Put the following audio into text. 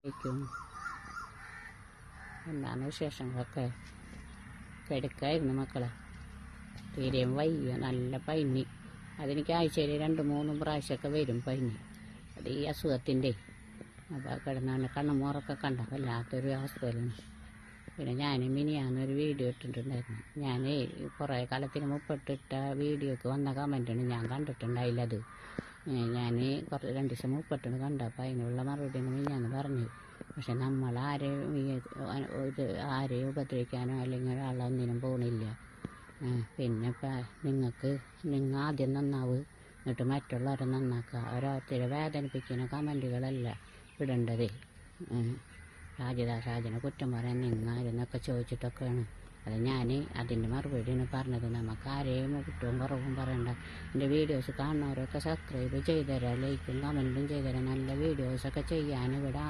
ും എന്താണ് വിശേഷങ്ങളൊക്കെ? കിടക്കായിരുന്നു മക്കളെ, തീരെയും വയ്യ, നല്ല പനി. അതെനിക്ക് ആഴ്ചയിൽ 2-3 പ്രാവശ്യമൊക്കെ വരും പനി. അത് ഈ അസുഖത്തിൻ്റെ. അപ്പോൾ കിടന്നാണ് കണ്ണുമോറൊക്കെ കണ്ട വല്ലാത്തൊരു അവസ്ഥയിലാണ്. പിന്നെ ഞാൻ മിനിയാന്നൊരു വീഡിയോ ഇട്ടിട്ടുണ്ടായിരുന്നു. ഞാൻ കുറേ കാലത്തിന് മുപ്പിട്ടിട്ട വീഡിയോക്ക് വന്ന കമൻറ്റാണ് ഞാൻ കണ്ടിട്ടുണ്ടായില്ല. അത് ഞാൻ 2 ദിവസം മുപ്പിട്ടുണ്ട് കണ്ടപ്പോൾ അതിനുള്ള മറുപടി മിനിയാന്ന് പറഞ്ഞു. പക്ഷെ നമ്മൾ ആരെയും ഉപദ്രവിക്കാനോ അല്ലെങ്കിൽ ഒരാളൊന്നിനും പോകണില്ല. പിന്നെ നിങ്ങൾ ആദ്യം നന്നാവ്, എന്നിട്ട് മറ്റുള്ളവരെ നന്നാക്കുക. ഓരോരുത്തരെ വേദനിപ്പിക്കുന്ന കമൻറ്റുകളല്ല ഇടേണ്ടത്. ഷാജിനെ കുറ്റം പറയാൻ നിങ്ങളെന്നൊക്കെ ചോദിച്ചിട്ടൊക്കെയാണ് അത് ഞാൻ അതിൻ്റെ മറുപടിയാണ് പറഞ്ഞത്. നമുക്ക് ആരെയും കുറ്റവും കുറവും പറയണ്ട. എൻ്റെ വീഡിയോസ് കാണുന്നവരൊക്കെ സബ്സ്ക്രൈബ് ചെയ്തുതരാം, ലൈക്കും കമൻറ്റും ചെയ്തുതരാം. നല്ല വീഡിയോസൊക്കെ ചെയ്യാൻ ഇവിടെ